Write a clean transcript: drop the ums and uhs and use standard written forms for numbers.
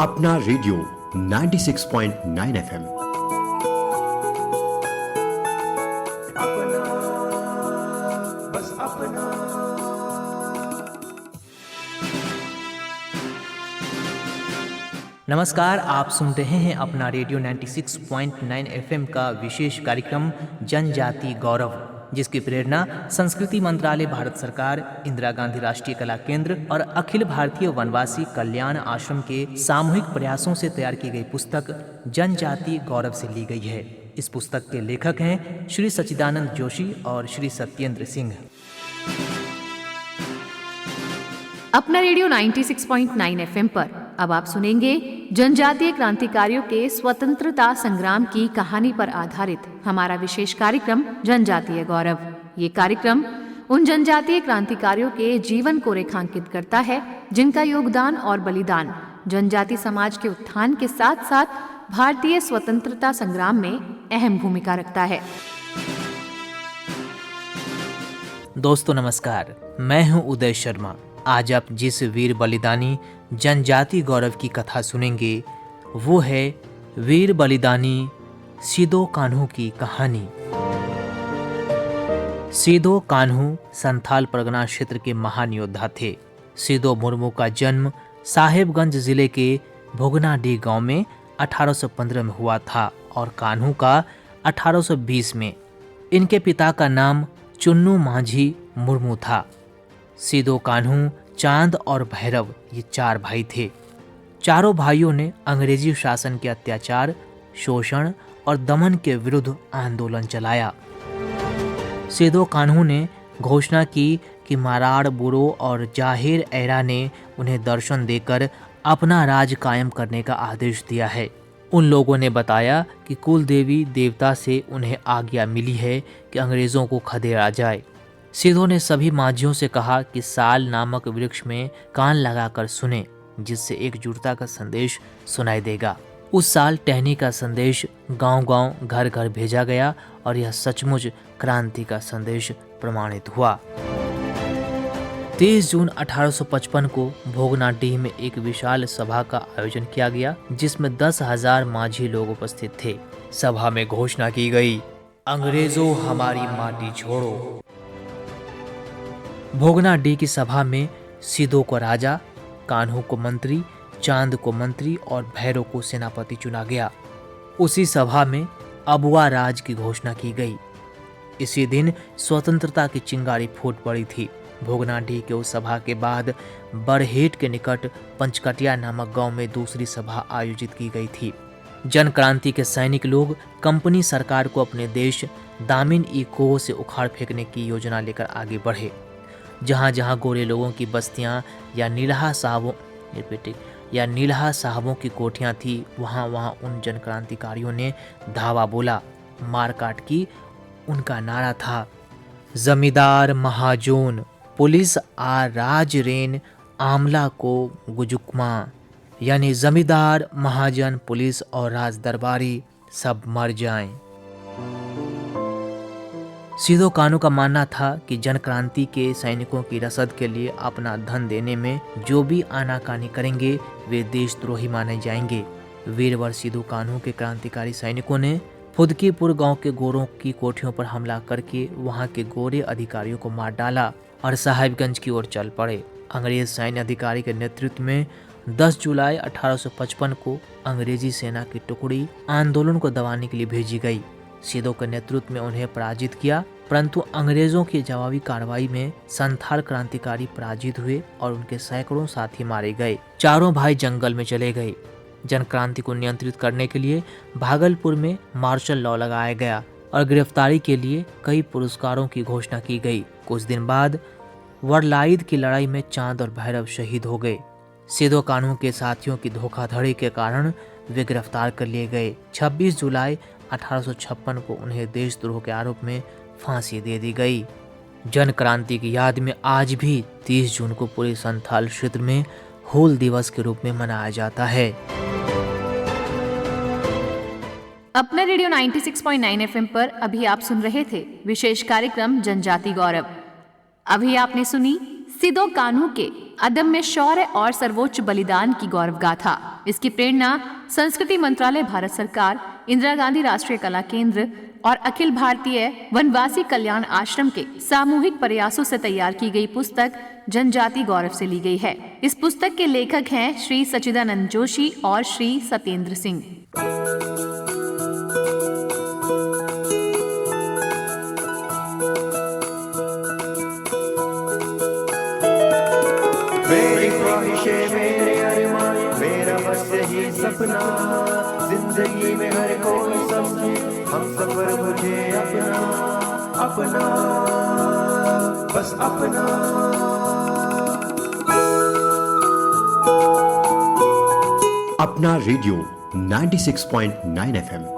अपना radio 96.9 FM। नमस्कार, आप सुन रहे हैं अपना रेडियो 96.9 एफएम का विशेष कार्यक्रम जनजाति गौरव, जिसकी प्रेरणा संस्कृति मंत्रालय, भारत सरकार, इंदिरा गांधी राष्ट्रीय कला केंद्र और अखिल भारतीय वनवासी कल्याण आश्रम के सामूहिक प्रयासों से तैयार की गई पुस्तक जनजाति गौरव से ली गई है। इस पुस्तक के लेखक हैं श्री सच्चिदानंद जोशी और श्री सत्येंद्र सिंह। अपना रेडियो 96.9 एफएम पर अब आप सुनेंगे जनजातीय क्रांतिकारियों के स्वतंत्रता संग्राम की कहानी पर आधारित हमारा विशेष कार्यक्रम जनजातीय गौरव। ये कार्यक्रम उन जनजातीय क्रांतिकारियों के जीवन को रेखांकित करता है जिनका योगदान और बलिदान जनजाति समाज के उत्थान के साथ साथ भारतीय स्वतंत्रता संग्राम में अहम भूमिका रखता है। दोस्तों नमस्कार, मैं हूं उदय शर्मा। आज आप जिस वीर बलिदानी जनजाति गौरव की कथा सुनेंगे वो है वीर बलिदानी सिदो कान्हू की कहानी। सिदो कान्हू संथाल परगना क्षेत्र के महान योद्धा थे। सिदो मुर्मू का जन्म साहेबगंज जिले के भोगनाडीह गांव में 1815 में हुआ था और कान्हू का 1820 में। इनके पिता का नाम चुन्नू माझी मुर्मू था। सिदो कान्हू, चांद और भैरव ये 4 भाई थे। चारों भाइयों ने अंग्रेजी शासन के अत्याचार, शोषण और दमन के विरुद्ध आंदोलन चलाया। सिदो कान्हू ने घोषणा की कि माराड़ बुरो और जाहिर एरा ने उन्हें दर्शन देकर अपना राज कायम करने का आदेश दिया है। उन लोगों ने बताया कि कुल देवी देवता से उन्हें आज्ञा मिली है कि अंग्रेजों को खदेड़ा जाए। सिदो ने सभी माझियों से कहा कि साल नामक वृक्ष में कान लगाकर सुने, जिससे एकजुटता का संदेश सुनाई देगा। उस साल टहनी का संदेश गांव-गांव, घर-घर भेजा गया और यह सचमुच क्रांति का संदेश प्रमाणित हुआ। 30 जून 1855 को भोगनाडीह में एक विशाल सभा का आयोजन किया गया, जिसमें 10,000 माझी लोग उपस्थित थे। सभा में घोषणा की गई, अंग्रेजों हमारी माटी छोड़ो। भोगनाडीह की सभा में सिदो को राजा, कान्हू को मंत्री, चांद को मंत्री और भैरव को सेनापति चुना गया। उसी सभा में अबुआ राज की घोषणा की गई। इसी दिन स्वतंत्रता की चिंगारी फूट पड़ी थी। भोगनाडीह के उस सभा के बाद बरहेट के निकट पंचकटिया नामक गांव में दूसरी सभा आयोजित की गई थी। जन क्रांति के सैनिक लोग कंपनी सरकार को अपने देश दामिन ई कोह से उखाड़ फेंकने की योजना लेकर आगे बढ़े। जहाँ जहाँ गोरे लोगों की बस्तियाँ या नीलहा साहबों की कोठियाँ थी, वहाँ वहाँ उन जन क्रांतिकारियों ने धावा बोला, मारकाट की। उनका नारा था, जमींदार महाजोन पुलिस आ राज रेन आमला को गुजुकमा, यानी जमींदार, महाजन, पुलिस और राज दरबारी सब मर जाएं। सिदो कान्हू का मानना था कि जन क्रांति के सैनिकों की रसद के लिए अपना धन देने में जो भी आनाकानी करेंगे वे देशद्रोही माने जाएंगे। वीरवर सिदो कान्हू के क्रांतिकारी सैनिकों ने फुदकीपुर गांव के गोरों की कोठियों पर हमला करके वहां के गोरे अधिकारियों को मार डाला और साहेबगंज की ओर चल पड़े। अंग्रेज सैन्य अधिकारी के नेतृत्व में 10 जुलाई 1855 को अंग्रेजी सेना की टुकड़ी आंदोलन को दबाने के लिए भेजी गई। सिदो के नेतृत्व में उन्हें पराजित किया, परंतु अंग्रेजों की जवाबी कार्रवाई में संथाल क्रांतिकारी पराजित हुए और उनके सैकड़ों साथी मारे गए। चारों भाई जंगल में चले गए। जन क्रांति को नियंत्रित करने के लिए भागलपुर में मार्शल लॉ लगाया गया और गिरफ्तारी के लिए कई पुरस्कारों की घोषणा की गई। कुछ दिन बाद वरलाइद की लड़ाई में चांद और भैरव शहीद हो गए। सिदो कान्हू के साथियों की धोखाधड़ी के कारण वे गिरफ्तार कर लिए गए। 26 जुलाई 1856 को उन्हें देशद्रोह के आरोप में फांसी दे दी गई। जन क्रांति की याद में आज भी 30 जून को पूरे संथाल क्षेत्र में हूल दिवस के रूप में मनाया जाता है। अपना रेडियो 96.9 एफएम पर अभी आप सुन रहे थे विशेष कार्यक्रम जनजाति गौरव। अभी आपने सुनी सिदो कान्हू के अदम्य शौर्य और सर्वोच्च बलिदान की गौरव गाथा। इसकी प्रेरणा संस्कृति मंत्रालय, भारत सरकार, इंदिरा गांधी राष्ट्रीय कला केंद्र और अखिल भारतीय वनवासी कल्याण आश्रम के सामूहिक प्रयासों से तैयार की गई पुस्तक जनजाति गौरव से ली गई है। इस पुस्तक के लेखक हैं श्री सच्चिदानंद जोशी और श्री सत्येंद्र सिंह। मेरी ख्वाहिशें, मेरे अरमान, मेरा बस यही सपना, जिंदगी में हर कोई समझे हम सफर मुझे अपना, अपना, बस अपना। अपना रेडियो 96.9 FM